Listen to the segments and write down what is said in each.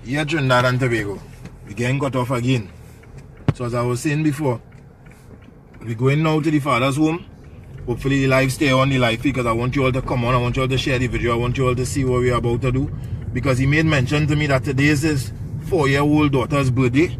Here Trinidad and Tobago, we getting cut off again. So as I was saying before, we're going now to the father's home. Hopefully the live stay on the live feed, because I want you all to come on, I want you all to share the video, I want you all to see what we're about to do. Because he made mention to me that today is his 4-year-old daughter's birthday.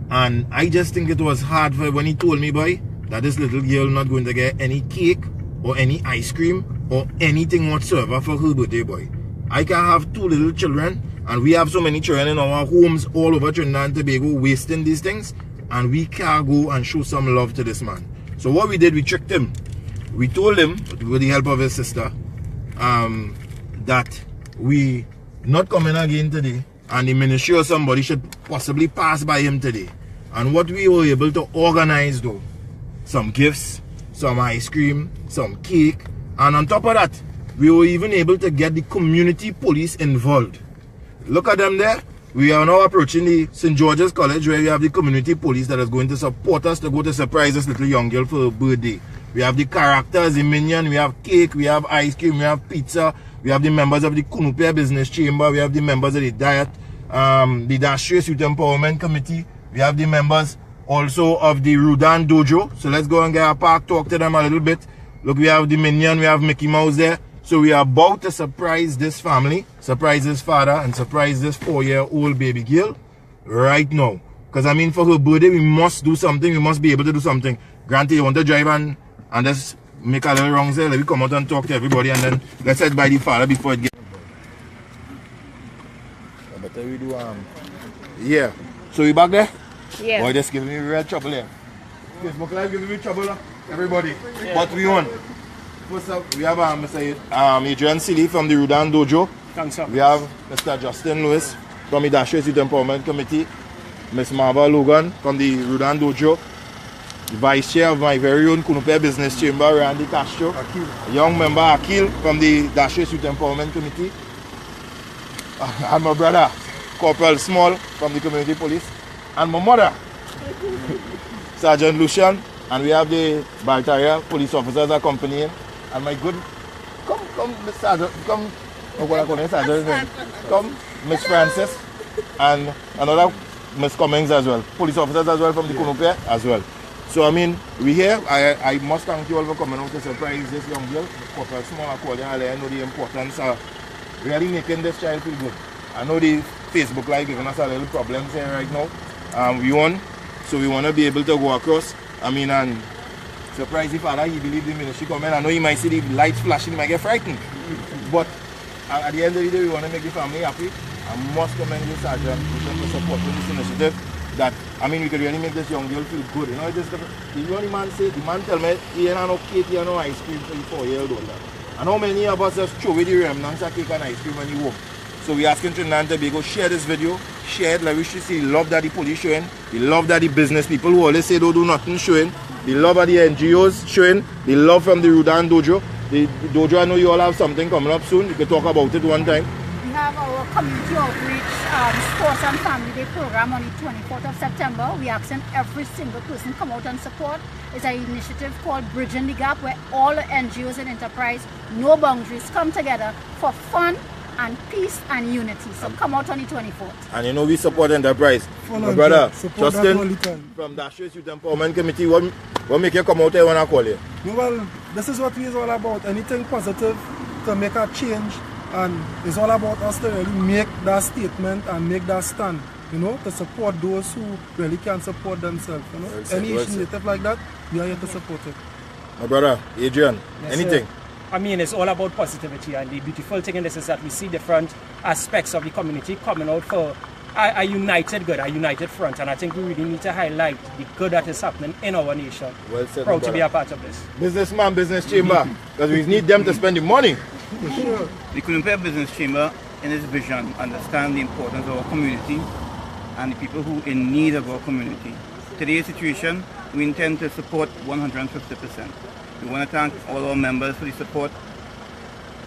And I just think it was hard for when he told me, boy, that this little girl not going to get any cake or any ice cream or anything whatsoever for her birthday, boy. I can have 2 little children, and we have so many children in our homes all over Trinidad and Tobago wasting these things, and we can't go and show some love to this man. So what we did, we tricked him. We told him, with the help of his sister, that we not coming again today, and the ministry or somebody should possibly pass by him today. And what we were able to organize though, some gifts, some ice cream, some cake, and on top of that, we were even able to get the community police involved. Look at them there. We are now approaching the St. George's College, where we have the community police that is going to support us to go to surprise this little young girl for her birthday. We have the characters, the minion, we have cake, we have ice cream, we have pizza, we have the members of the Cunupia Business Chamber, we have the members of the Diet, the Dashious Youth Empowerment Committee, we have the members also of the Rudan Dojo. So let's go and get a park, talk to them a little bit. Look, we have the minion, we have Mickey Mouse there. So we are about to surprise this family, surprise his father, and surprise this 4-year-old baby girl right now. Because I mean, for her birthday, we must do something, we must be able to do something. Granted, you want to drive and just make a little wrong there. Let me come out and talk to everybody, and then let's head by the father before it gets. Better we do yeah. So we back there? Yeah. Boy, just giving me real trouble here. Facebook Live giving me trouble, everybody. Yeah. What we on? First up, we have Mr. Adrian Silly from the Rudan Dojo. Thanks, sir. We have Mr. Justin Lewis from the Dashious Youth Empowerment Committee. Ms. Marva Logan from the Rudan Dojo. The Vice Chair of my very own Cunupia Business Chamber, Randy Castro. A young member, Akil, from the Dashious Youth Empowerment Committee. And my brother, Corporal Small, from the Community Police. And my mother, Sergeant Lucian. And we have the Baltaria police officers accompanying. And my good, come, Miss Sergeant, come, what I call it, Sergeant, come, Miss Francis, and another Miss Cummings as well. Police officers as well from the Cunupia as well. So I mean, we here, I must thank you all for coming out to surprise this young girl. Corporal Small, I know the importance of really making this child feel good. I know the Facebook Live giving us a little problems here right now. We won, so we want to be able to go across. I mean, and surprise the father, he believed the ministry coming. I know he might see the lights flashing, he might get frightened. But at the end of the day, we want to make the family happy. I must commend you, Sergeant, for supporting this initiative. That, I mean, we could really make this young girl feel good. You know, just the man say, the man tell me, he ain't no cake, he ain't no ice cream for the 4-year-old daughter. And how many of us just throw away the remnants of cake and ice cream when you walk? So we asking Trinidad and Tobago, share this video, share it, like we should see the love that the police showing, the love that the business people who always say don't do nothing showing, the love of the NGOs showing, the love from the Rudan Dojo. The Dojo, I know you all have something coming up soon, you can talk about it one time. We have our community outreach sports and family day program on the 24th of September. We are asking every single person come out and support. It's an initiative called Bridging the Gap, where all the NGOs and enterprise, no boundaries, come together for fun and peace and unity. So come out on the 24th. And you know we support enterprise. My brother, Justin from Dashious Youth Empowerment Committee, what make you come out here when I call you? Well, this is what we is all about. Anything positive to make a change, and it's all about us to really make that statement and make that stand, you know, to support those who really can't support themselves, you know. Any initiative like that, we are here to support it. My brother, Adrian, yes, anything? Sir. I mean, it's all about positivity, and the beautiful thing in this is that we see different aspects of the community coming out for a united good, a united front, and I think we really need to highlight the good that is happening in our nation. Well said, proud to be a part of this. Businessman, business chamber, because we need them to spend the money. Sure. The Cunupia Business Chamber, in its vision, understands the importance of our community and the people who are in need of our community. Today's situation, we intend to support 150%. We want to thank all our members for the support.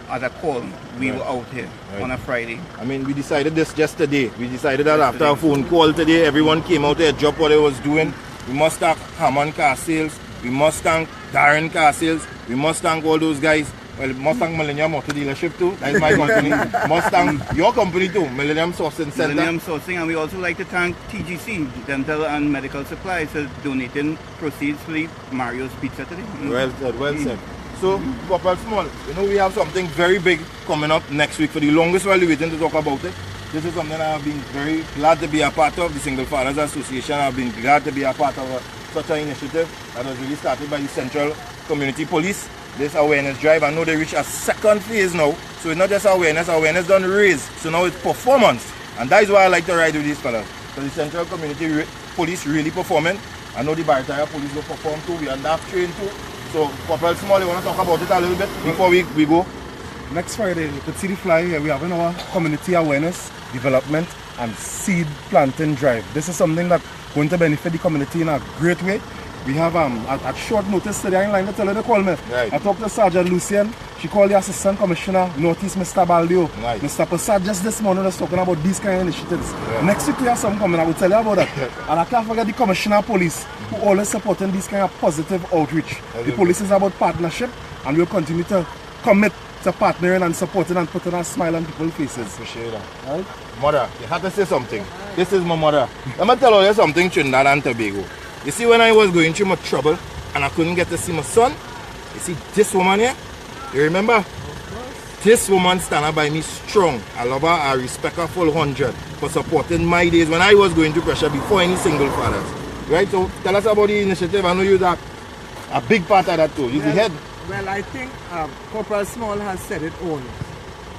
As a call, we were out here on a Friday. I mean, we decided this just today. We decided that after a phone call today, everyone came out here, dropped what they was doing. We must thank Hammond Car Sales. We must thank Darren Car Sales. We must thank all those guys. Well, Mustang Millennium Auto Dealership too. That is my company. Mustang, your company too, Millennium Sourcing Center. Millennium Sourcing, and we also like to thank TGC, Dental and Medical Supplies, for donating proceeds for the Mario's Pizza today. Well said, well said. So, Corporal Small, you know we have something very big coming up next week. For the longest while we're waiting to talk about it. This is something I've been very glad to be a part of, the Single Fathers Association. I've been glad to be a part of such an initiative that was really started by the Central Community Police. This awareness drive, I know they reach a second phase now. So it's not just awareness done raise. So now it's performance. And that is why I like to ride with these fellas. Because the Central Community Police really performing. I know the Barataria Police will perform too. We are staff trained too. So Corporal Small, you want to talk about it a little bit before we go? Next Friday, you could see the flyer here. We are having our community awareness, development and seed planting drive. This is something that's going to benefit the community in a great way. We have at short notice today in line to tell her to call me. Right. I talked to Sergeant Lucien. She called the Assistant Commissioner Northeast, Mr. Baldio. Right. Mr. Prasad just this morning was talking about these kind of initiatives. Next week we have some coming. I will tell you about that. And I can't forget the Commissioner of Police who always supporting these kind of positive outreach. The police is about partnership and we'll continue to commit to partnering and supporting and putting a smile on people's faces. Appreciate that. Right? Mother, you have to say something. This is my mother. Let me tell you something, Trinidad and Tobago. You see, when I was going through my trouble and I couldn't get to see my son, you see this woman here? You remember? This woman stand up by me strong. I love her, I respect her full 100 for supporting my days when I was going through pressure before any single fathers. Right? So tell us about the initiative. I know you're a big part of that too. You're the head. Well, I think Corporal Small has said it all.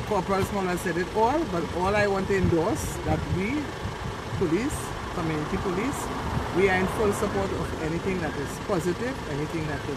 Corporal Small has said it all, but all I want to endorse that we, police, community police, we are in full support of anything that is positive, anything that will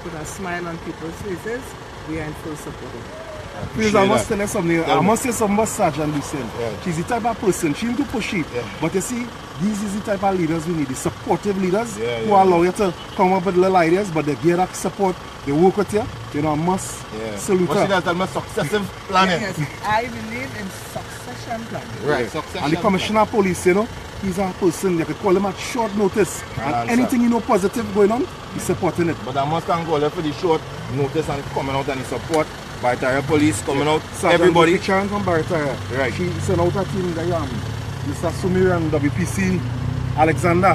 put a smile on people's faces. We are in full support of it. Please, I must tell you something. I must say something about Sergeant Lucien. Yeah. She's the type of person, she into pushy. Yeah. But you see, these is the type of leaders we need, the supportive leaders who yeah. allow you to come up with little ideas, but they give that support, they work with you. You know, I must salute What her. she does tell me successive planning. Yes, I believe in succession planning. Right, succession. And the Commissioner of Police, you know, he's a person, you could call him at short notice. And answer. anything you know positive going on, he's supporting it. But I must thank all for the short notice and coming out and the support. Barataria Police coming out, Sergeant everybody. Chan from Barataria. Right. She sent out a team, Mr. Sumir and WPC Alexander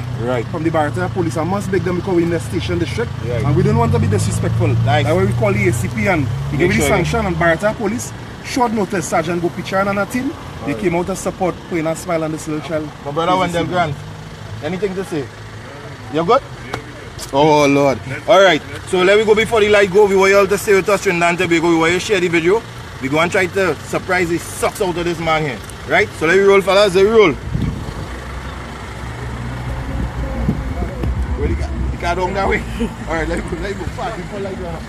from the Barataria Police. I must beg them because we're in the station district and we don't want to be disrespectful. Nice. That's why we call the ACP and we give the sure sanction and Barataria Police. Short notice, Sergeant Gopichan and a team, they came out to support, putting a smile on this little child. My brother Wendell Grant, anything to say? You good? Oh Lord. Alright, so let me go before the light go. We want you all to stay with us, Trinidad and Tobago. We want you to share the video. We go and try to surprise the socks out of this man here. Right? So let me roll, fellas, let me roll. Where the car down that way? Alright, let me go fast before light go.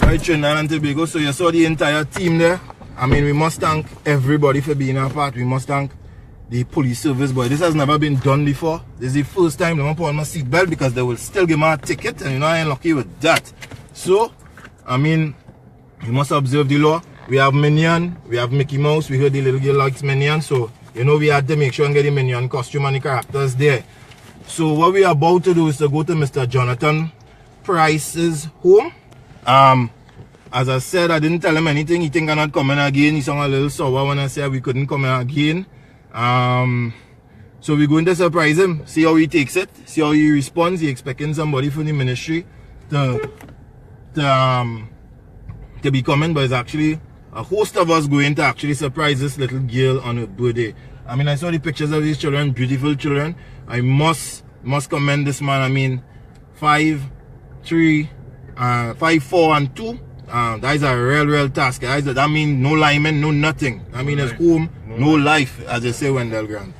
Right, Trinidad and Tobago, so you saw the entire team there. I mean, we must thank everybody for being a part. We must thank the police service, but this has never been done before. This is the first time they won't put on my seatbelt because they will still give me a ticket, and you know I ain't lucky with that. So, I mean, we must observe the law. We have Minion, we have Mickey Mouse, we heard the little girl likes Minion, so you know we had to make sure and get the Minion costume and the characters there. So what we are about to do is to go to Mr. Johnathan Pryce's home. As I said, I didn't tell him anything. He think I'm not coming again. He sounded a little sour when I said we couldn't come again. So we're going to surprise him, see how he takes it, see how he responds. He's expecting somebody from the ministry to be coming, but it's actually a host of us going to actually surprise this little girl on her birthday. I mean, I saw the pictures of these children, beautiful children. I must commend this man. I mean, 5, 3, 5, 4, and 2. That is a real task. That means no lineman, no nothing. I mean, it's home, no life, as they say, Wendell Grant.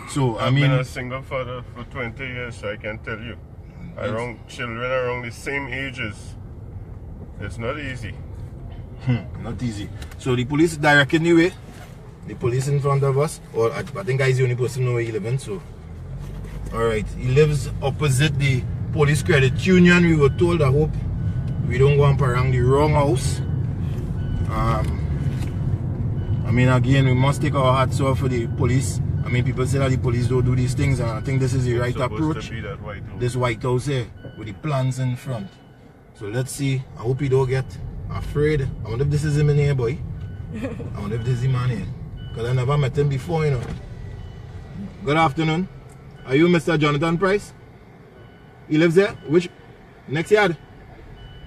So, I've been a single father for 20 years, so I can tell you. Around children around the same ages, it's not easy. Not easy. So the police directing the way. The police in front of us. Or I think he's the only person who knows where he lives. So, alright. He lives opposite the police credit union. We were told. I hope we don't go and parang the wrong house. I mean, again, we must take our hats off for the police. I mean, people say that the police don't do these things, and I think this is the right approach. This White House here, with the plants in front. So let's see. I hope he don't get afraid. I wonder if this is him in here, boy. I wonder if this is him in here. Because I never met him before, you know. Good afternoon. Are you Mr. Johnathan Pryce? He lives there? Which? Next yard?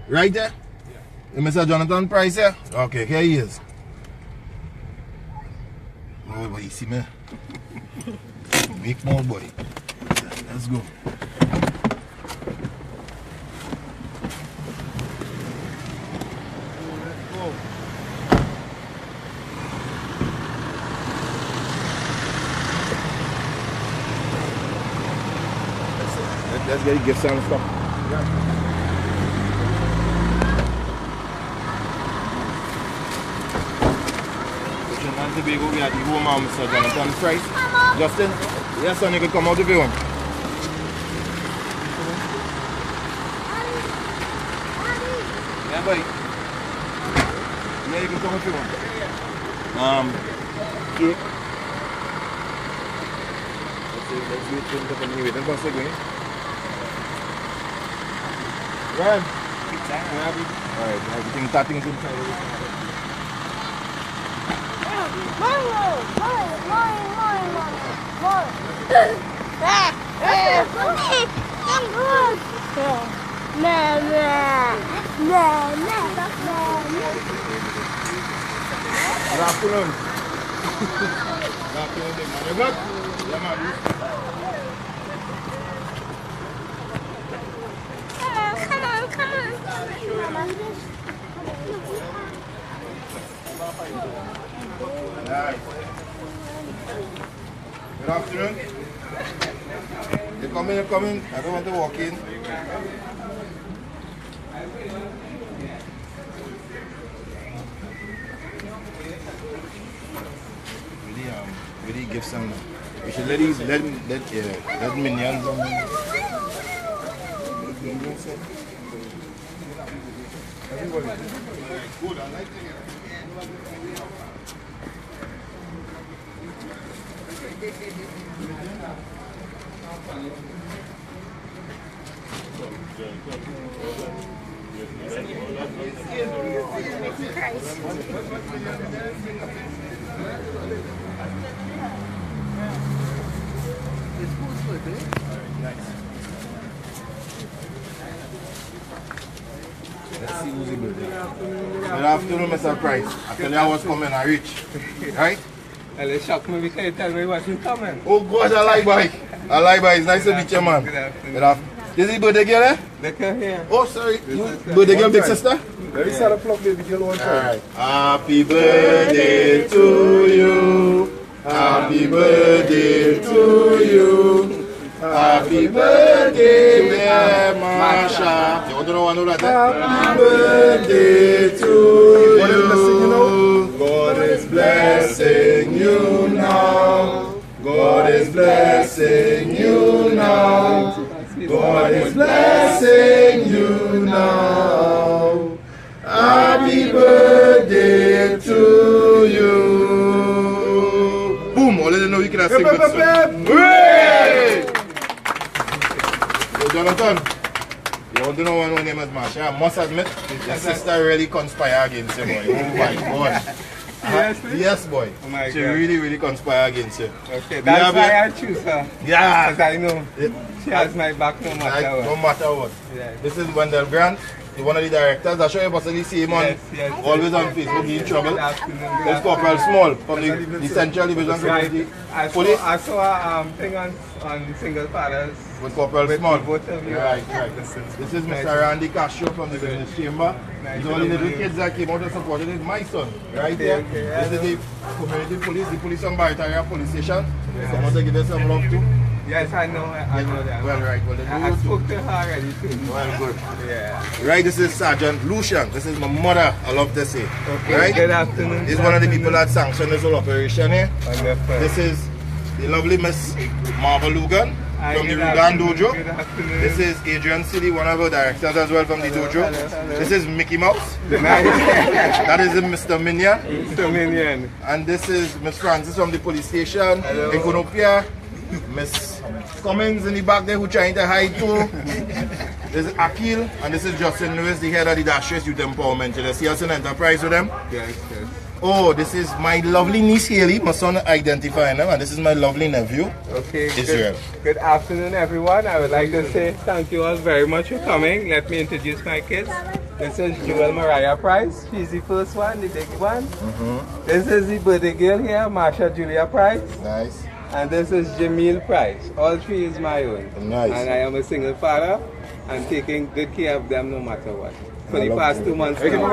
Right there? Yeah. Mr. Johnathan Pryce here? Okay, here he is. Oh boy, you see me? Big more boy. Let's go. Let's get gifts and stuff. And to be go get the home of Mr. Johnathan Pryce. Justin, yes son, you can come out if you want. Yeah boy. Yeah, you can come if you want. Cake. Let's wait for him to come here. Then pass it going. Ryan. Alright, everything starting inside. Good afternoon. Good afternoon, big man. You good? Yeah, man. Nice. Good afternoon. You coming. I don't want to walk in. Really give some. We should let minions on. Everybody. Good, I like it. Let's see who's in the day. Good afternoon, Mr. Pryce. I tell you I was coming, I reach. Right? Well, it shocked me because you tell me he wasn't coming. Oh God, I like bike. I like bike. It's nice to meet you, man. Good afternoon. Good afternoon. This is birthday girl, eh? Look here. Oh, sorry. Birthday girl, big sister? Let me start a plug baby girl one time. Alright. Happy birthday to you. Happy birthday to you. Happy birthday, dear Masha. You want to know what I know that? Happy birthday to you. God is blessing you now. God is blessing you now. God is blessing you now. Happy birthday to you. Boom! All of them know you can sing with song. Hooray! So Johnathan, you want to know one name is Masha? I must admit, your sister really conspired against you, boy. Oh my God. Yes, boy. Oh my she God. really conspired against you. Okay, that's why I choose her. Yeah. Because I know she has my back no matter what. No matter what. Yeah. This is Wendell Grant, one of the directors. I'm sure you possibly see him on, Yes. always on Facebook, he's in trouble. Good afternoon. It's Corporal Small from the Central Division Right. Police I saw a thing on Single Fathers. with Corporal With Small. both of you. Right. This is Mr. Randy Castro from the Business Chamber. Nice. These are the little kids that came out and supported it. My son, right there. Okay. This is the community police, the police on Barataria Police Station. So I want to give them some love too. Yes, I know that. Well, right. Well, then I you spoke to her already too. well, good. Yeah. Right, this is Sergeant Lucian. This is my mother, I love to say. Okay, right? good afternoon. This is one of the people that sanctioned this whole operation here. Wonderful. This is the lovely Miss Marva Lugan. from the Rudan Dojo. This is Adrian City, one of our directors as well from the Dojo. This is Mickey Mouse. That is Mr. Minion. Mr. Minion. And this is Miss Francis from the police station in Cunupia. Miss Cummings in the back there who trying to hide too. This is Akil, and this is Justin Lewis, the head of the Dashes Youth Empowerment. You see us in Enterprise with them? Yes. Oh, this is my lovely niece Haley, my son identifying them, and this is my lovely nephew, Okay. Israel. Good afternoon, everyone. I would like to say thank you all very much for coming. Let me introduce my kids. This is Joel Mariah Pryce. She's the first one, the big one. This is the birthday girl here, Marsha Julia Pryce. Nice. And this is Jamil Pryce. All three is my own. Nice. And I am a single father and taking good care of them no matter what. For the past 2 months now.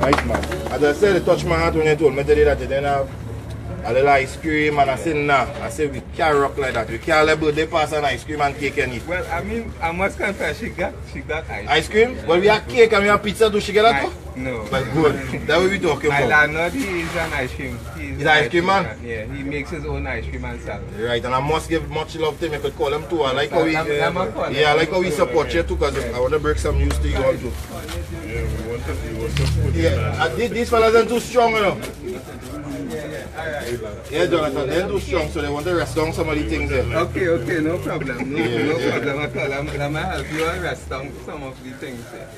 Nice man. As I said, it touched my heart when you told me today that you didn't have a little ice cream, and I said nah. I said we can't rock like that. We can't let birthday pass and ice cream and cake and eat. Well, I mean, I must confess, she got ice. Ice cream? Well, we have cake and we have pizza. Do she get that too? No. But good. That's what we talking My about. landlord, he is an ice cream. He's an ice cream man? Yeah, he makes his own ice cream and sell. Right, and I must give much love to him. I could call him too. I like how we, I like how we support you too, because I want to break some news to you all too. Yeah, these fellas are too strong, you know. Yeah, Jonathan, they're too strong, so they want to rest down some of the things there. Okay, no problem. No problem at all. I'm going to help you and rest down some of the things there.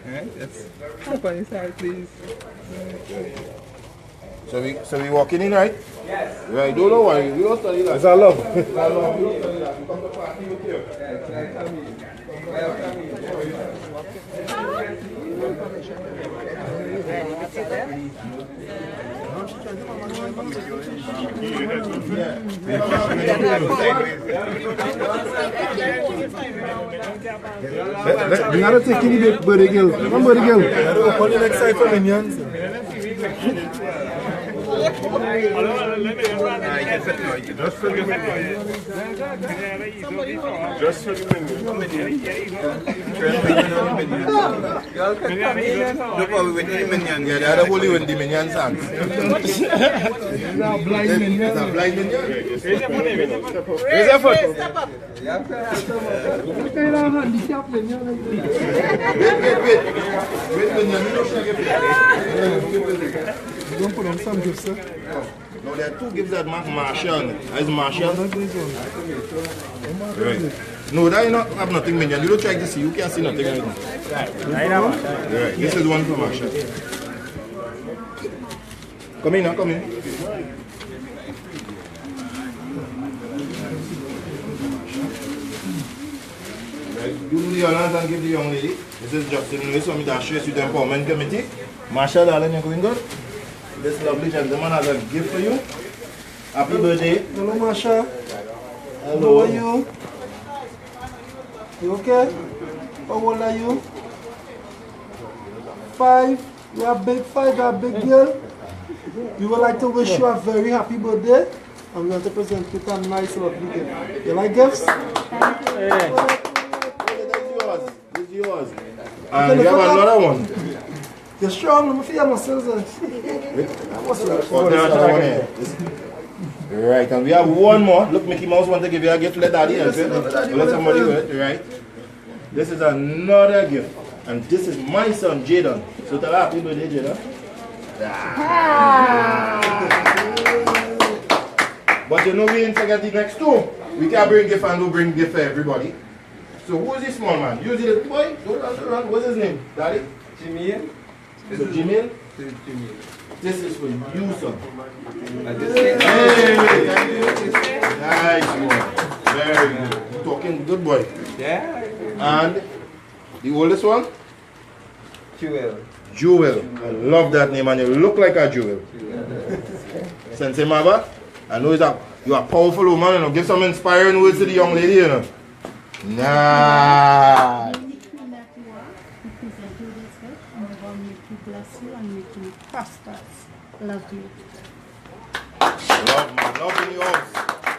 Alright, let's step on your side, please. So we walking in, right? Yes. Right, don't worry, we don't study that. It's our love. It's our love, we don't study that. We come to party with you. Yes, We gotta take any big birthday girl. One birthday girl. Call the next side for minions. Just for the minion. Just for the minion. Look what we went to the minion. Yeah, they are the holy when the minion songs. It's a blind minion. It's a blind minion. Raise your foot. What kind of handicap minion? Wait, minion, you don't shake it. You don't put on some gifts, sir? No, there are two gifts that mark Marshall. Is Marshall? Right. No, that you not have nothing minion. You don't try to see. You can't see nothing right now. Right. This is one for Marshall. Come in now, come in. Right. You do the honors and give the young lady. This is Justin Lewis from the Dashes Youth Empowerment Committee. Marshall, darling, you're going good? This lovely gentleman has a gift for you. Happy birthday. Hello, Masha. Hello. How are you? You okay? How old are you? 5. You are big 5, you are a big girl. We would like to wish you a very happy birthday. And we want to present you a nice lovely gift. You like gifts? This is yours. And we have another one. You're strong, I'm feeling myself. Right, and we have one more. Look, Mickey Mouse wants to give you a gift. Let daddy help you. Let somebody do it, right? This is another gift. And this is my son, Jaden. So tell her happy birthday, Jaden. But you know we ain't forget the next two. We can bring gift and don't bring gift for everybody. So who is this small man? You see the boy? Don't run. What's his name? Daddy? Jimmy. So Jimmy? Jimmy. This is for you, son. Hey. Nice boy. Very good. You're talking good boy. Yeah. And the oldest one? Jewel. Jewel. I love that name and you look like a jewel. Sensei Maba, I know you're a powerful woman, you know. Give some inspiring words to the young lady, you know. Nah. Love you. Love, man. Love in the house.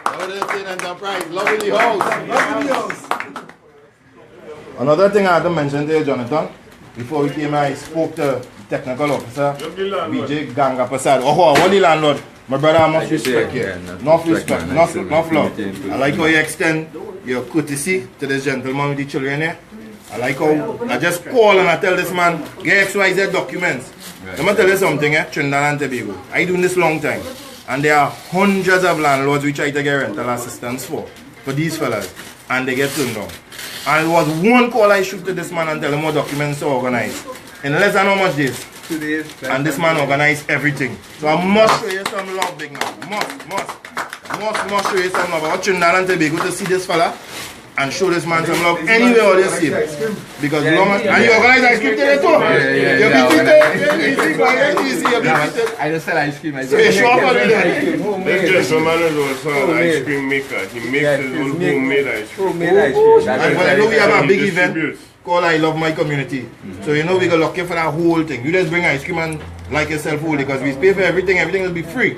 Love in the Enterprise. Love in the house. Love in the house. Another thing I had to mention to you, Jonathan. before we came, I spoke to the technical officer, VJ Ganga Prasad. Oh, what the landlord? My brother, I must respect you. Enough respect, enough love. I like how you extend your courtesy to this gentleman with the children here. I like how I just call and I tell this man, get XYZ documents. Let me tell you something, Trinidad and Tobago. I do this long time. And there are hundreds of landlords we try to get rental assistance for these fellas. And they get turned down. And it was one call I shoot to this man and tell him what documents to organize. In less than how much days? 2 days. And this man organized everything. So I must show you some love, big man. Must show you some love. I want Trinidad and Tobago to see this fella and show this man some love anywhere they see him. Because long as and you organize ice cream today too. I just said ice cream. This gentleman is also an ice cream maker. He makes his own homemade ice cream. And when I know we have a big event called I Love My Community. So you know we got lucky for that whole thing. You just bring ice cream and like yourself hold it because we pay for everything will be free.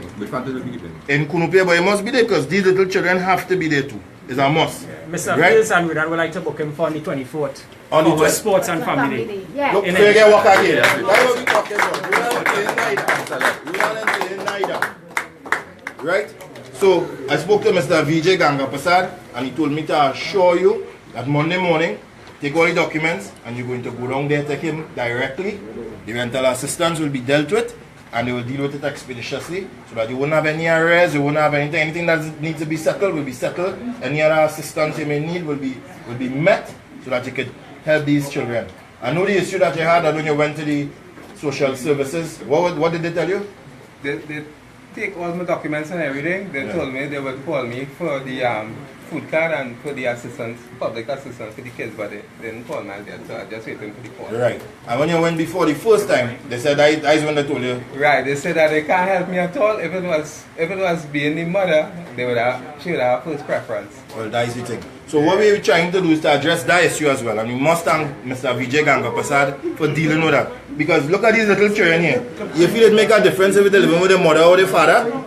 In Cunupia, but it must be there because these little children have to be there too. It's a must. Mr. Fathers and we would like to book him for on the 24th. On the 24th. Sports and Family Day. Yeah. Look, so you get work again. That's what we talking about. We are not neither. Right? So, I spoke to Mr. VJ Ganga Prasad and he told me to assure you that Monday morning, take all the documents and you're going to go down there, take him directly. The rental assistance will be dealt with and they will deal with it expeditiously so that you won't have any arrears, you won't have anything that needs to be settled will be settled. Any other assistance you may need will be met so that you could help these children. I know the issue that you had when you went to the social services. What did they tell you? They take all my documents and everything. They told me they would call me for the food card and for the assistance, public assistance for the kids, but they didn't call me yet, so I just waiting for the call. Right. And when you went before the first time, they said that's when they told you. Right. They said that they can't help me at all. If it was being the mother, she would have first preference. Well, that is the thing. So what we're trying to do is to address that issue as well, and we must thank Mr. Vijay Ganga Prasad for dealing with that. Because look at these little children here. You feel it make a difference if they're living with their mother or their father?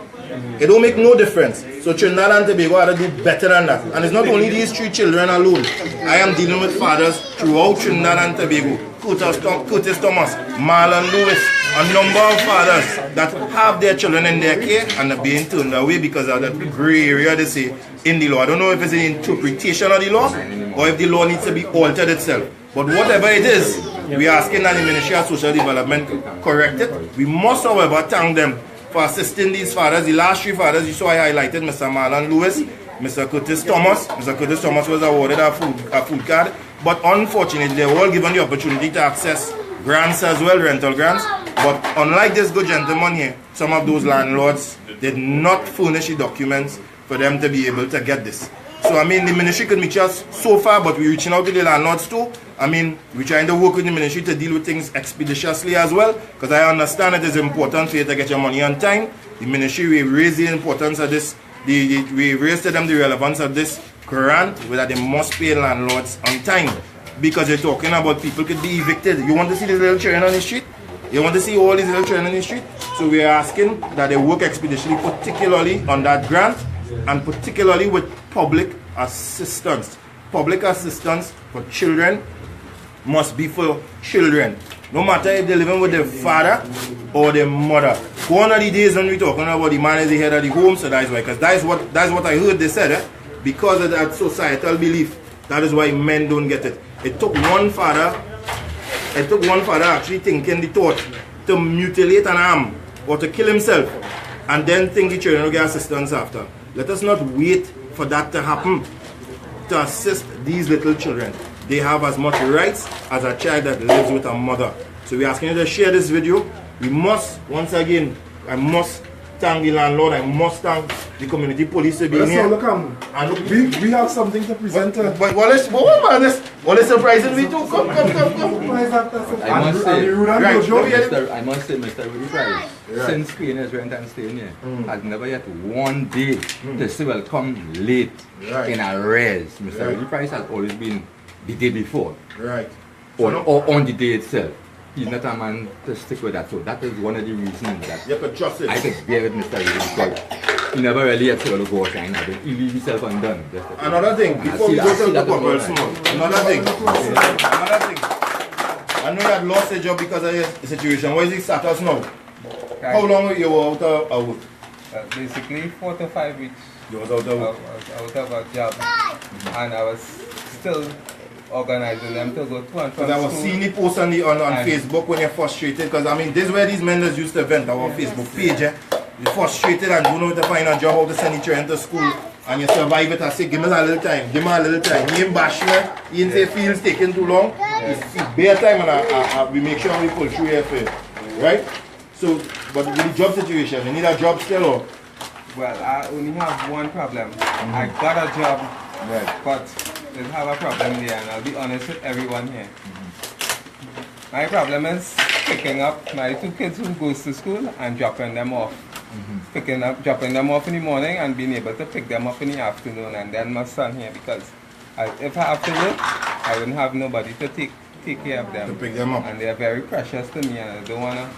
It don't make no difference. So Trinidad and Tobago ought to do better than that. And it's not only these 3 children alone. I am dealing with fathers throughout Trinidad and Tobago. Curtis Thomas, Marlon Lewis, a number of fathers that have their children in their care and are being turned away because of that grey area they say in the law. I don't know if it's an interpretation of the law or if the law needs to be altered itself. But whatever it is, we are asking that the Ministry of Social Development correct it. We must, however, thank them for assisting these fathers. The last 3 fathers you saw I highlighted, Mr. Marlon Lewis, Mr. Curtis Thomas. Mr. Curtis Thomas was awarded a food card, but unfortunately they were all given the opportunity to access grants as well, rental grants. But unlike this good gentleman here, some of those landlords did not furnish the documents for them to be able to get this. So I mean the ministry could reach us so far, but we're reaching out to the landlords too. I mean, we're trying to work with the ministry to deal with things expeditiously as well, because I understand it is important for you to get your money on time. The ministry will raise the importance of this, we raise to them the relevance of this grant, that they must pay landlords on time. Because you're talking about people could be evicted. You want to see the little children on the street? You want to see all these little children on the street? So we are asking that they work expeditiously, particularly on that grant, and particularly with public assistance. Public assistance for children must be for children. No matter if they're living with their father or their mother. One of the days when we're talking about the man is the head of the home, so that's why. Because that's what I heard they said. Because of that societal belief, that is why men don't get it. It took one father actually thinking the thought to mutilate an arm or to kill himself and then think the children will get assistance after. Let us not wait for that to happen to assist these little children. They have as much rights as a child that lives with a mother. So we're asking you to share this video. We must, once again, I must thank the landlord, I must thank the community police to be here. Look, we have something to present. But what is surprising me too? Come. I must say, Mr. Rudy Pryce, since paying his rent and staying here, has never yet one day to say, well, come late in arrears. Mr. Rudy Pryce has always been the day before. Right. Or on the day itself. He's not a man to stick with that. So that is one of the reasons that you could trust him. I could bear with Mr. Rudy because he never really had to go shine. He leave himself undone. Another thing, before we go to the couple small, another thing. I know you had lost your job because of the situation. What is the status now? How long you were out of work? Basically 4 to 5 weeks. You was out of work? I was out of a job. And I was still organizing them to go to and from Because I was school. seeing the post on Facebook when you're frustrated. Because I mean, this is where these men that used to vent our Facebook page. You're frustrated and don't know how to find a job, how to send your children to school. And you survive it and say, give me a little time, give me a little time. You ain't bash me, you ain't say feels taking too long. It's bare time and we make sure we pull through here for you. Right? So, but with the job situation, you need a job still or? Well, I only have one problem. I got a job, but they have a problem there, and I'll be honest with everyone here. My problem is picking up my 2 kids who goes to school and dropping them off. Dropping them off in the morning and being able to pick them up in the afternoon, and then my son here, because if I have to work, I wouldn't have nobody to take care of them. To pick them up. And they're very precious to me, and I don't want to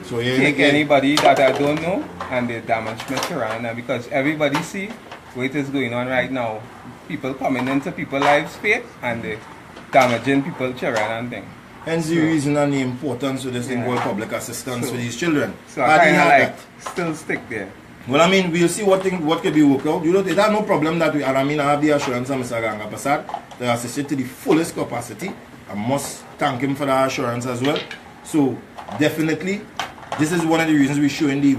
take anybody that I don't know and they damage my children. And because everybody see what is going on right now, people coming into people's lives fake and they damaging people's children and things. Hence the reason and the importance of this thing called public assistance for these children. So I kind of like still stick there. Well, I mean, we'll see what could be worked out. You know, there's no problem that we, and I mean, I have the assurance of Mr. Ganga Prasad to assist it to the fullest capacity. I must thank him for the assurance as well. So, definitely, this is one of the reasons we're showing the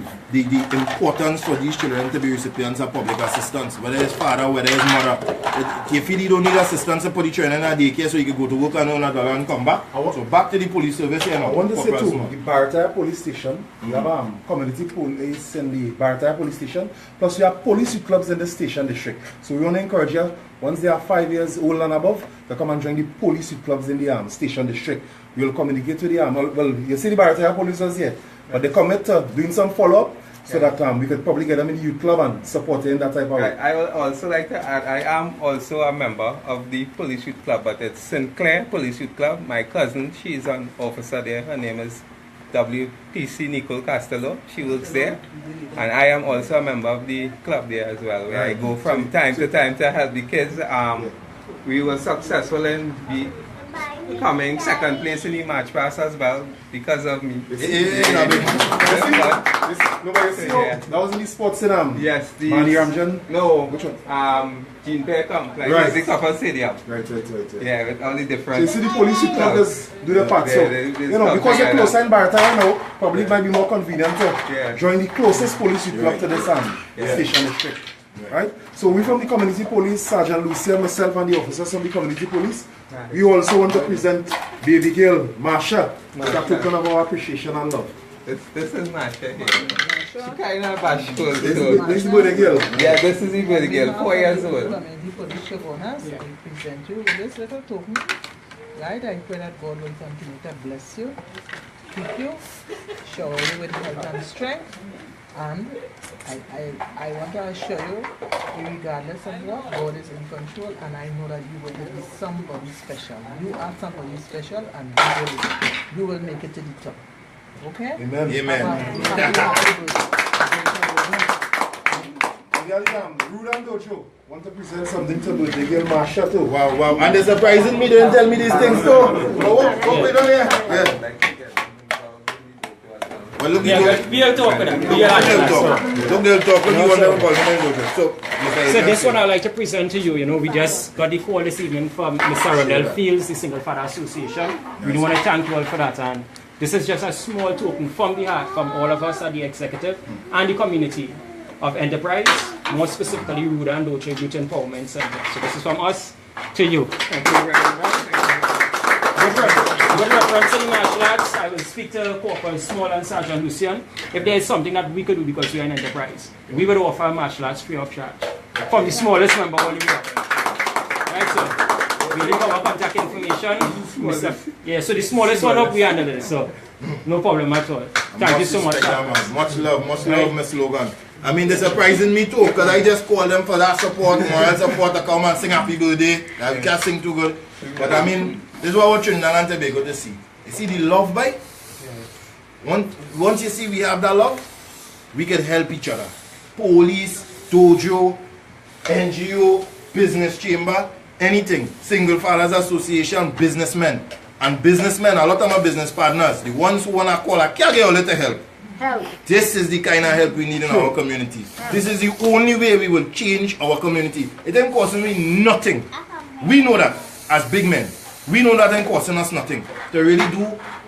importance for these children to be recipients of public assistance. Whether it's father, whether it's mother. If you feel you don't need assistance to put the children in a daycare so you can go to work and earn $1 and come back. So back to the police service here now. I want to say too, the Barataya police station, we have community police in the Barataya police station, plus we have police youth clubs in the station district. So we want to encourage you, once they are 5 years old and above, to come and join the police youth clubs in the station district. We will communicate with the well, you see the Barataya police was here, but they commit to doing some follow-up so that we could probably get them in the youth club and support in that type of way. I would also like to add, I am also a member of the police youth club, but it's Sinclair Police Youth Club. My cousin, she's an officer there. Her name is WPC Nicole Castello. She works there. And I am also a member of the club there as well, where I go from time to time to help the kids. We were successful in coming second place in the match pass as well because of me. That was in the sports in yes, the Mani Ramjan? No, which one? Jean Bear Camp, like right. the Couple Stadium. Right. Yeah, with all the different. So you see the police youth clubs do the part. So you know, because you're closer in Barataya now, probably it might be more convenient to join the closest police youth club to this station district. Right? So we from the community police, Sergeant Lucia, myself and the officers from the community police, we also want to present baby girl Marsha as a token of our appreciation and love. This is Marsha here. She kind of bashful. This is the birthday girl. Yeah, this is the birthday girl, 4 years old. I present you with this little token. Right? I pray that God will continue to bless you, keep you, shower you with health and strength. And I want to assure you, regardless of what, God is in control, and I know that you will be somebody special. You are somebody special, and you will make it to the top. Okay? Amen. Rude and Dojo want to present something to birthday girl Marsha too. Wow. And they're surprising me, they didn't tell me these things too. What we done here? Yeah. Well, look, we'll talk with them. They'll talk with you on the So this one I'd like to present to you. You know, we just got the call this evening from Mr. Rodell Fields, the Single Fathers Association. We want to thank you all for that. And this is just a small token from the heart, from all of us at the executive and the community of Enterprise, more specifically Ruda and Dojo Youth Empowerment Center. So this is from us to you. Thank you very much. With reference to the martial arts, I will speak to Corporal Small and Sergeant Lucian. If there is something that we could do because we are an enterprise, we would offer martial arts free of charge. From the smallest member all the way up. Right, so we leave our contact information. Yeah, so the smallest one up, we handle it. So no problem at all. Thank you so much. Much love, Miss Logan. I mean, they're surprising me too, because I just call them for that support, moral support, to come and sing happy birthday. I can't sing too good. But I mean, this is what we're Trinidad and Tobago to see. You see the love by? Once you see we have that love, we can help each other. Police, dojo, NGO, business chamber, anything. Single Fathers Association, businessmen. and businessmen, a lot of my business partners, the ones who want to call, I can't get a little help. This is the kind of help we need in our community. This is the only way we will change our community. It ain't costing me nothing. We know that as big men. We know that it ain't costing us nothing. To really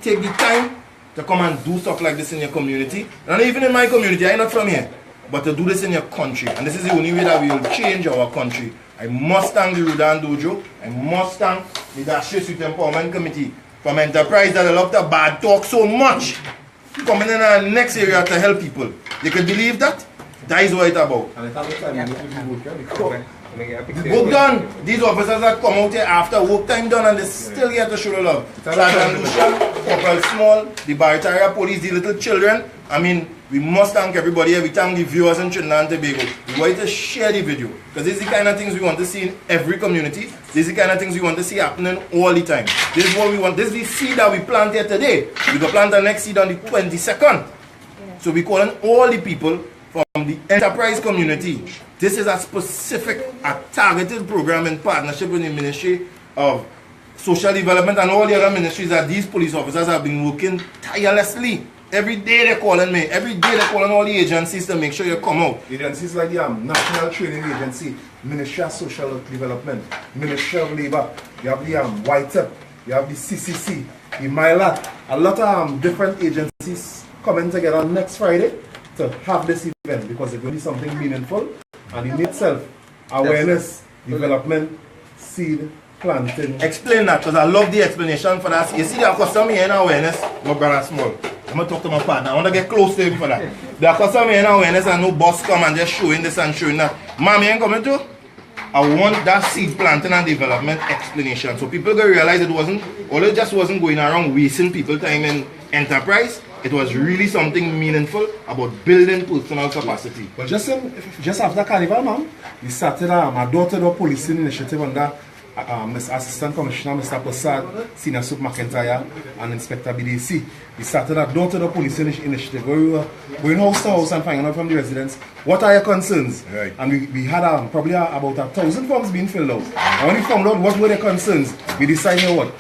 take the time to come and do stuff like this in your community. And even in my community, I'm not from here. But to do this in your country. And this is the only way that we will change our country. I must thank the Rudan Dojo. I must thank the Dashes Youth Empowerment Committee from Enterprise that I love to bad talk so much. Coming in the next area to help people. You can believe that? That is what it's about. Work done. These officers that come out here after work time done and they still here to show the love. Sergeant Lucia, Corporal Small, the Barataria Police, the little children. I mean, we must thank everybody here. We thank the viewers in Trinidad and Tobago. We want you to share the video because this is the kind of things we want to see in every community. This is the kind of things we want to see happening all the time. This is what we want. This is the seed that we plant here today. We go plant the next seed on the 22nd. So we calling all the people from the enterprise community. This is a specific, targeted program in partnership with the Ministry of Social Development and all the other ministries that these police officers have been working tirelessly. Every day they're calling me. Every day they're calling all the agencies to make sure you come out. Agencies like the National Training Agency, Ministry of Social Development, Ministry of Labour, you have the YTEP, you have the CCC, the MILAT, a lot of different agencies coming together next Friday to have this event because it's going to be something meaningful and in itself, awareness, development, seed, planting. Explain that because I love the explanation for that. You see the customer here in awareness, no brother small. I'm going to talk to my partner. I want to get close to him for that. The customer in awareness and no boss come and just showing this and showing that. Mom, you ain't coming to? I want that seed planting and development explanation. So people going to realize it just wasn't going around wasting people time in enterprise. It was really something meaningful about building personal capacity. But just after Carnival, man, we started a door-to-door policing initiative under Assistant Commissioner Mr. Prasad, Senior Soup McIntyre, and Inspector BDC. We started a door-to-door policing initiative where we were going house to house and finding out from the residents what are your concerns. Right. And we had probably about 1,000 forms being filled out. And when we found out what were their concerns, we decided what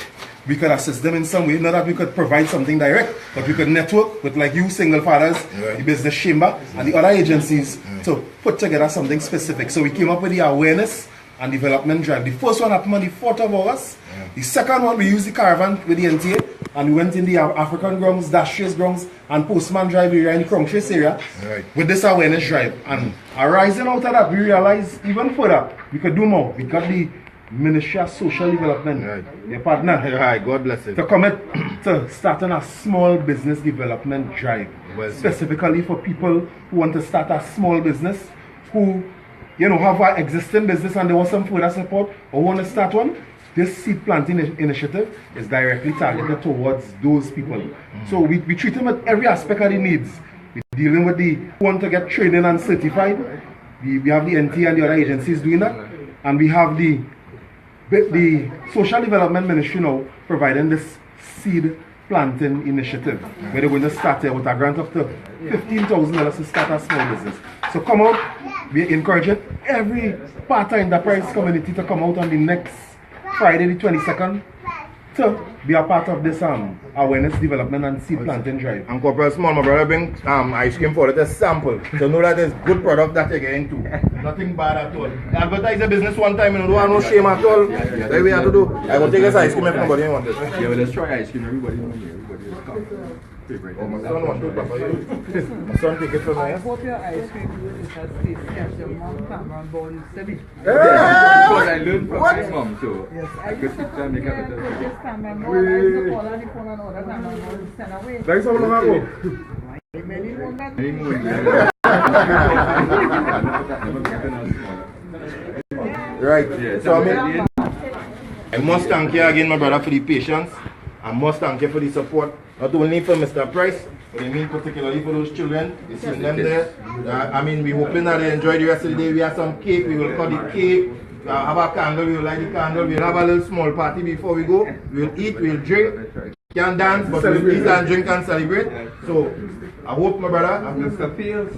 we could assist them in some way. Not that we could provide something direct, but we could network with like you, Single Fathers, right, the Business Chamber, and the other agencies to put together something specific. So we came up with the awareness and development drive. The first one happened on the 4th of August. The second one, we used the caravan with the NTA and we went in the African grounds, Dash Trace grounds, and Postman Drive area in the Crown Trace area with this awareness drive. And arising out of that, we realized even further, we could do more. We got the Ministry of Social Development, their partner, God bless it, to commit to starting a small business development drive, specifically for people who want to start a small business, who have an existing business and they want some further support or want to start one. This seed planting initiative is directly targeted towards those people. So we treat them with every aspect of the needs. We're dealing with the who want to get training and certified. We have the NT and the other agencies doing that. And we have the Social Development Ministry now providing this seed planting initiative where they're going to start here with a grant up to $15,000 to start a small business. So come out, we're encouraging every part of enterprise community to come out on the next Friday the 22nd to be a part of this awareness development and seed planting drive. And Corporal Small, my brother bring ice cream for it as a sample to know that it's good product that you're getting to. Nothing bad at all. Advertise the business one time and don't have no shame at all. That's what we have to do. I will take this ice cream if nobody wants it. Yeah, well, let's try ice cream. Everybody is coming. Oh, my son wants to, Papa. My son take it from me. I hope your ice cream is as tasty as your mom Cameron born to be. Because I learned from my mom, so I could sit down and make a better. Thanks so long ago. Many more. Right. So I must thank you again, my brother, for the patience. I must thank you for the support. Not only for Mr. Pryce, but I mean particularly for those children. You see them there. We're hoping that they enjoy the rest of the day. We have some cake. We will cut the cake. Have a candle. We will light the candle. We'll have a little small party before we go. We'll eat. We'll drink. Can't dance, but we'll eat and drink and celebrate. So I hope, my brother, Mr. Fields.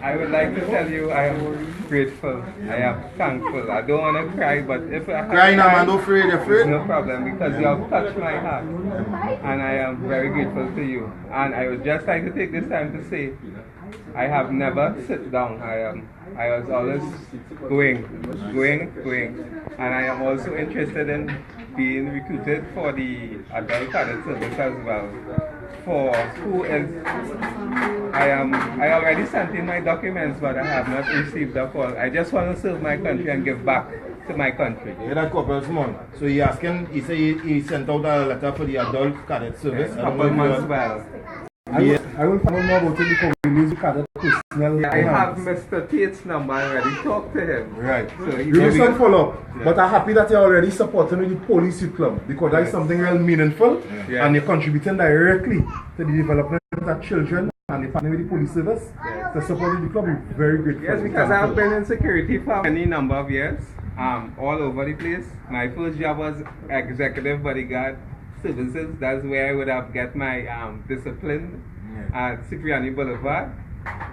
I would like to tell you I am grateful. I am thankful. I don't want to cry, but if I cry now, man, don't afraid, afraid. No problem, because you have touched my heart. And I am very grateful to you. And I would just like to take this time to say, I have never sit down. I was always going. And I am also interested in being recruited for the adult cadet service as well. For who is, I already sent in my documents, but I have not received the call. I just want to serve my country and give back to my country. Yeah, that Corporal Simon. So he asking, he said he sent out a letter for the adult cadet service. Yes, couple months well. I will find out more about it because we lose cadet personnel. I have Mr. Tate's number. I already talked to him. Right. So you do some follow-up. Yeah. But I'm happy that you're already supporting with the police youth club because that is something real meaningful and you're contributing directly to the development of children and the partner with the police service. The support of the club is very grateful. Yes, because I've been in security for any number of years, all over the place. My first job was executive bodyguard services. That's where I would have get my discipline at Cipriani Boulevard.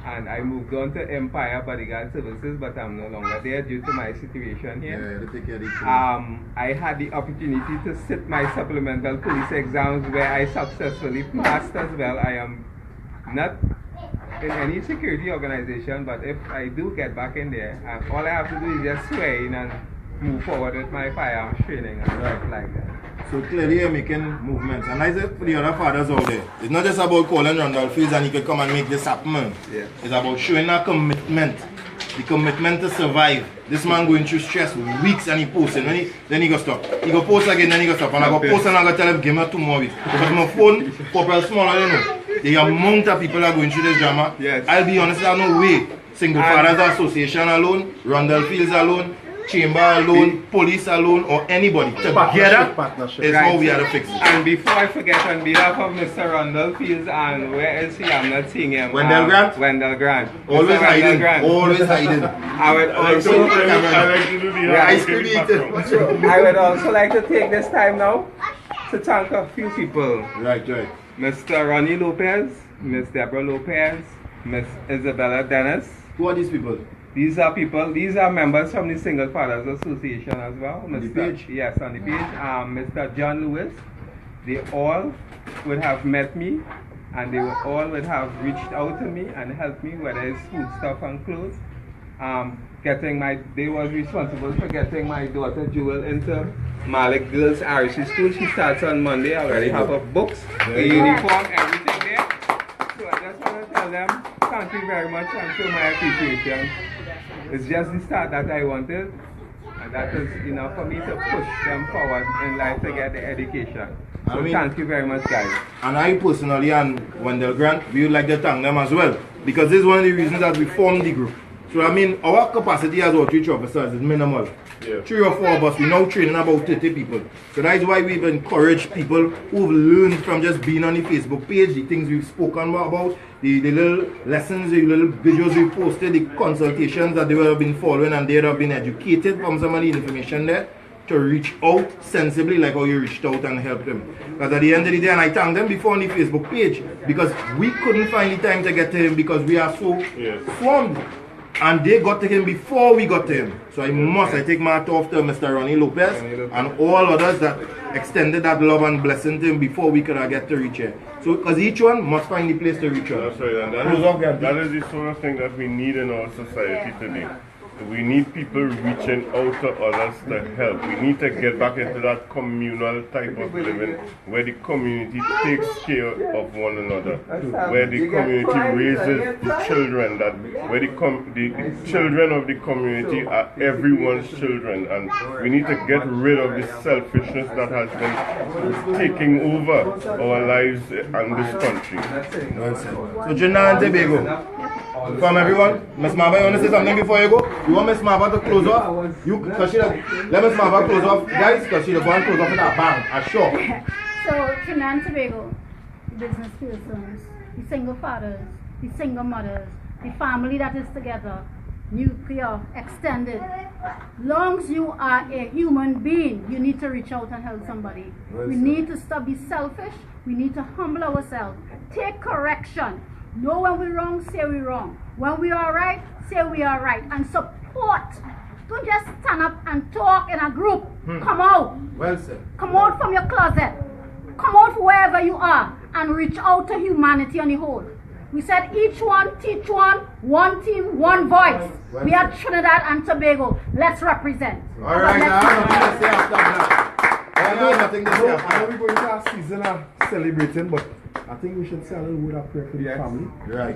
And I moved on to Empire Bodyguard Services, but I'm no longer there due to my situation here. I had the opportunity to sit my supplemental police exams where I successfully passed as well. I am not in any security organization, but if I do get back in there, all I have to do is just swear in and move forward with my firearms training and stuff like that. So clearly you're making movements. And I said for the other fathers out there, it's not just about calling Randall Fields and he could come and make this happen. Yeah. It's about showing a commitment. The commitment to survive. This man going through stress weeks and he posting. Then he go stop. He go post again, then he go stop. And I go post and I go tell him, give me 2 more weeks. Because my phone, Corporal Small, I don't know. The amount of people are going through this drama. Yes. I'll be honest, there's no way. Single Fathers Association alone, Randall Fields alone, Chamber alone, police alone, or anybody together is how we are to fix it. And before I forget, on behalf of Mr. Randall Fields, and where is he? I'm not seeing him. Wendell Grant? Wendell Grant. Always hiding. Grant. Always hiding. I would also I would also like to take this time now to thank a few people. Right. Mr. Ronnie Lopez, Miss Deborah Lopez, Miss Isabella Dennis. Who are these people? These are members from the Single Fathers Association as well. On the page? Yes, on the page. Mr. John Lewis, they all would have met me and they all would have reached out to me and helped me, whether it's food stuff and clothes. They was responsible for getting my daughter Jewel into Malik Girls RC School. She starts on Monday. I already have her books, the uniform, everything there. So I just want to tell them thank you very much and show my appreciation. It's just the start that I wanted, and that is enough for me to push them forward in life to get the education. So thank you very much, guys. And I personally and Wendell Grant, we would like to thank them as well, because this is one of the reasons that we formed the group. So I mean, our capacity as outreach officers is minimal. Yeah. 3 or 4 of us, we now training about 30 people. So that is why we've encouraged people who've learned from just being on the Facebook page, the things we've spoken about, the little lessons, the little videos we posted, the consultations that they would have been following, and they would have been educated from some of the information there to reach out sensibly like how you reached out and helped them. Because at the end of the day, and I thank them before on the Facebook page, because we couldn't find the time to get to him because we are so swamped. And they got to him before we got to him. So I take my hat off to Mr. Ronnie Lopez and all others that extended that love and blessing to him before we could get to reach here. So, because each one must find the place to reach out. That's right, and that is the sort of thing that we need in our society today. We need people reaching out to others to help. We need to get back into that communal type of living where the community takes care of one another, where the community raises the children, where the children of the community are everyone's children, and we need to get rid of this selfishness that has been taking over our lives and this country. So Trinidad and Tobago, from everyone, Miss Marva, you want to say something before you go? You want Miss Marva to close off? Let Miss Marva close off, guys, because she'll go and close off with a bang, a shot. So Trinidad and Tobago, the business persons, the single fathers, the single mothers, the family that is together, nuclear, extended. Long as you are a human being, you need to reach out and help somebody. We need to stop being selfish. We need to humble ourselves. Take correction. Know when we're wrong, say we're wrong. When we are right, say we are right. And support. Don't just stand up and talk in a group. Come out. Well said. Come out from your closet. Come out wherever you are and reach out to humanity on the whole. We said each one, teach one team, one voice. We are Trinidad and Tobago. Let's represent. All right, now, I know we're going to a season of celebrating, but I think we should say a little word of prayer for the family. Right.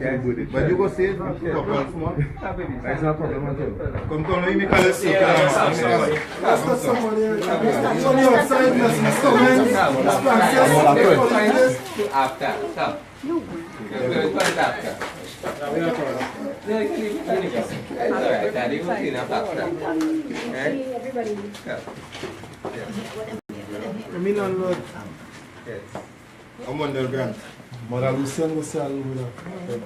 But you go say it, That's not a problem at all. come to me, because it's okay. Let's put someone here. Let's on your side, let's comment. After, come. We'll put it after. It's alright, Daddy will clean up after. Okay? Everybody. I mean, on Lord. Yes. I'm on the ground. Mother Lucian will say a little word of prayer.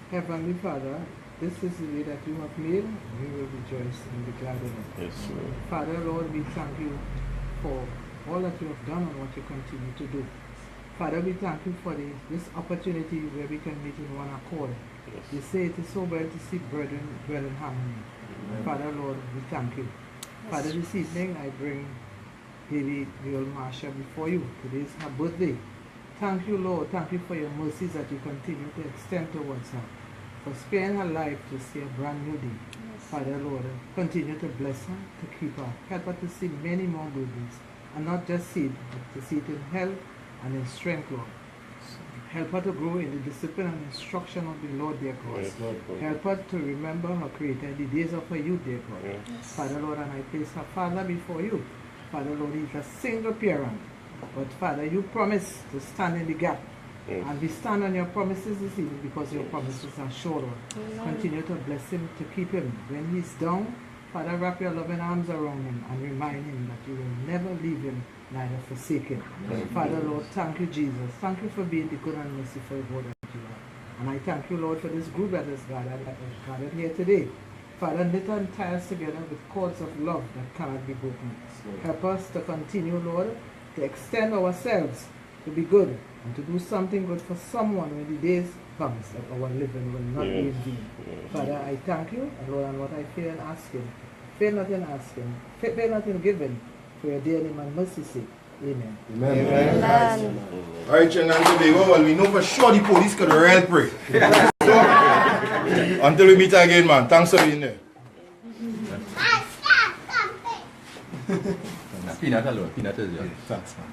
Heavenly Father, this is the day that you have made, and we will rejoice and be glad in it. Yes, sir. Father, Lord, we thank you for all that you have done and what you continue to do. Father, we thank you for this opportunity where we can meet in one accord. Yes. You say it is so well to see brethren dwell in harmony. Father, Lord, we thank you. Father, this evening I bring baby girl Marsha before you. Today is her birthday. Thank you, Lord. Thank you for your mercies that you continue to extend towards her. For sparing her life to see a brand new day. Father, Lord, continue to bless her, to keep her. Help her to see many more birthdays. And not just see it, but to see it in health and in strength, Lord. Help her to grow in the discipline and instruction of the Lord, dear God. Yes, Lord. Help her to remember her Creator in the days of her youth, dear God. Yes. Father, Lord, and I place her father before you. Father, Lord, he's a single parent. But Father, you promise to stand in the gap. Yes. And we stand on your promises this evening because your promises are sure, Lord. Continue to bless him, to keep him. When he's down, Father, wrap your loving arms around him and remind him that you will never leave him, neither forsake him. Father, Lord, thank you, Jesus. Thank you for being the good and merciful God that you are. And I thank you, Lord, for this group that is gathered here today. Father, knit and tie us together with cords of love that cannot be broken. Help us to continue, Lord, to extend ourselves to be good and to do something good for someone when the days comes that our living will not be in vain. Father, I thank you, and Lord, and what I fear and asking. Fear not in asking, fear not in giving, for your dear name and mercy sake. Amen. Amen. All right, Trinidad and Tobago, well, we know for sure the police could real pray. So, until we meet again, man. Thanks for being there. Peanut alone, peanut is yours. Thanks, man.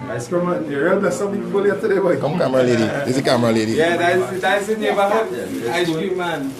Nice comment. You're real blessed some people here today, boy. Come, camera lady. This is the camera lady. Yeah, that's the neighborhood ice cream man.